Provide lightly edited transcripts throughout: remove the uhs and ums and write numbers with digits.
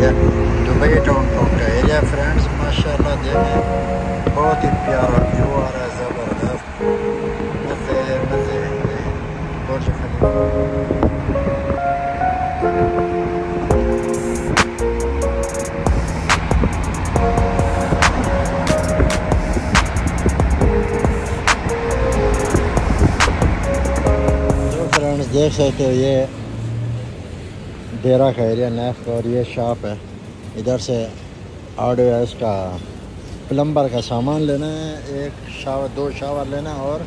Area, Dubai downtown का area friends. माशाल्लाह देखें बहुत ही प्यारा व्यू आ रहा है, ज़बरदस्त मज़े मज़े। बुर्ज खलीफा देख सकते हो, ये डेरा का एरिया नेफ और ये शॉप है। इधर से हार्डवेयर का प्लम्बर का सामान लेना है, एक शावर 2 शावर लेना है और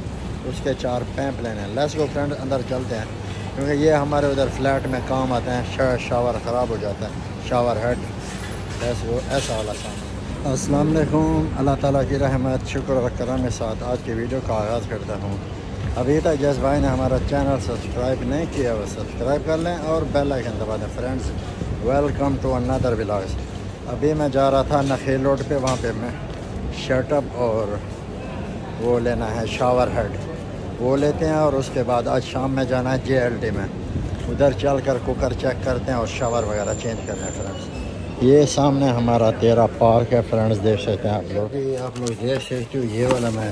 उसके 4 पैंप लेने हैं। लेट्स गो फ्रेंड, अंदर चलते हैं क्योंकि ये हमारे उधर फ्लैट में काम आते हैं। शावर ख़राब हो जाता है, शावर हेड, लेट्स गो ऐसा वाला सामान। अस्सलाम वालेकुम, अल्लाह ताला की रहमत शुक्र और करम के साथ आज की वीडियो का आगाज़ करता हूँ। अभी तक जिस भाई ने हमारा चैनल सब्सक्राइब नहीं किया वो सब्सक्राइब कर लें और बेल आइकन दबा दें। Friends welcome to another vlogs. अभी मैं जा रहा था नखेल रोड पे, वहाँ पे मैं शटअप और वो लेना है शावर हेड, वो लेते हैं और उसके बाद आज शाम में जाना है JLT में, उधर चल कर कुकर चेक करते हैं और शावर वगैरह चेंज करते हैं। फ्रेंड्स ये सामने हमारा तेरा पार्क है फ्रेंड्स, देख सकते हैं आप लोग देख सकते हो। ये वाला मैं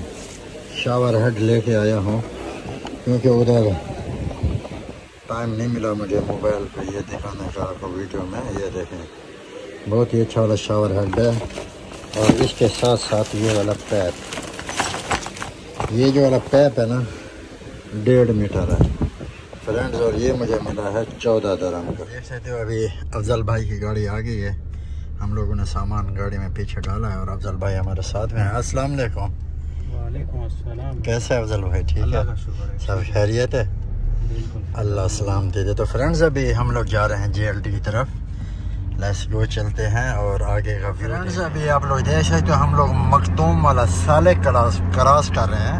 शावर हेड लेके आया हूँ क्योंकि उधर टाइम नहीं मिला मुझे मोबाइल पे ये दिखाने का आपको वीडियो में। ये देखें बहुत ही अच्छा वाला शावर हेड है और इसके साथ साथ ये वाला पैप, ये जो वाला पैप है ना 1.5 मीटर है फ्रेंड्स, और ये मुझे मिला है 14 दिरहम का। देख सकते हो अभी अफजल भाई की गाड़ी आ गई है, हम लोगों ने सामान गाड़ी में पीछे डाला है और अफजल भाई हमारे साथ में है। अस्सलाम वालेकुम। कैसे है अफजल भाई? ठीक है, सब खैरियत है? अल्लाह सलाम दे दे। तो फ्रेंड्स अभी हम लोग जा रहे हैं JLT की तरफ, लेट्स गो चलते हैं और आगे का फ्रेंड्स अभी आप लोग देख सकते हो हम लोग मखदूम वाला साले क्रॉस कर रहे हैं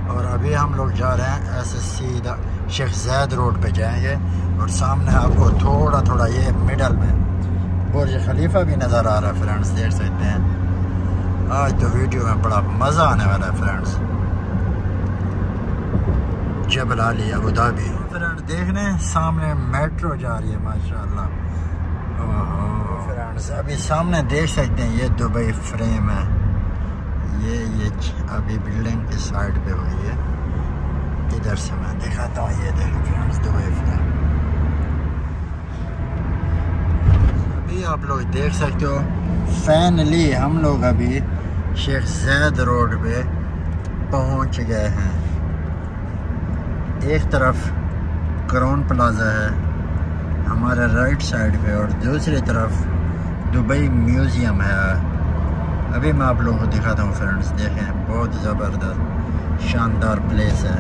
और अभी हम लोग जा रहे हैं ऐसे सीधा शेख ज़ैद रोड पे जाएंगे और सामने आपको थोड़ा थोड़ा ये मिडल में बुर्ज खलीफा भी नज़र आ रहा है फ्रेंड्स, देख सकते हैं। आज तो वीडियो में बड़ा मज़ा आने वाला है फ्रेंड्स। जबल आली अबू धाबी फ्रेंड्स, देखने सामने मेट्रो जा रही है माशाल्लाह। ओहो फ्रेंड्स अभी सामने देख सकते हैं ये दुबई फ्रेम है, ये अभी बिल्डिंग की साइड पे हुई है। इधर से मैं दिखाता हूँ, ये देखें फ्रेंड्स दुबई फ्रेम। अभी आप लोग देख सकते हो फाइनली हम लोग अभी शेख ज़ैद रोड पे पहुंच गए हैं। एक तरफ क्राउन प्लाजा है हमारे राइट साइड पे और दूसरी तरफ दुबई म्यूज़ियम है। अभी मैं आप लोगों को दिखाता हूँ फ्रेंड्स, देखें बहुत ज़बरदस्त शानदार प्लेस है।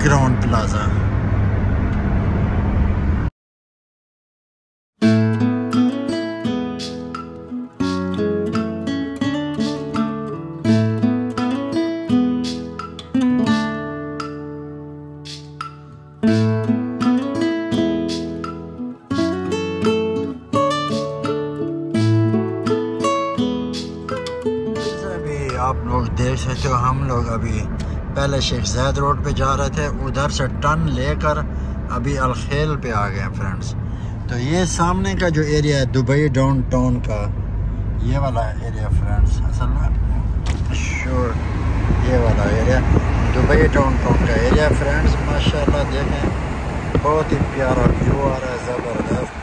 क्राउन प्लाजा आप लोग देख सकते हो हम हम लोग अभी पहले शेख ज़ायद रोड पे जा रहे थे, उधर से टर्न लेकर अभी अलखेल पे आ गए हैं फ्रेंड्स। तो ये सामने का जो एरिया है दुबई डाउन टाउन का, ये वाला एरिया फ्रेंड्स, असल में श्योर ये वाला एरिया दुबई डाउन टाउन का एरिया फ्रेंड्स। माशाल्लाह देखें बहुत ही प्यारा व्यू आ रहा है, ज़बरदस्त,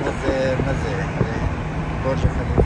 मज़े मज़े। बुर्ज खलीफा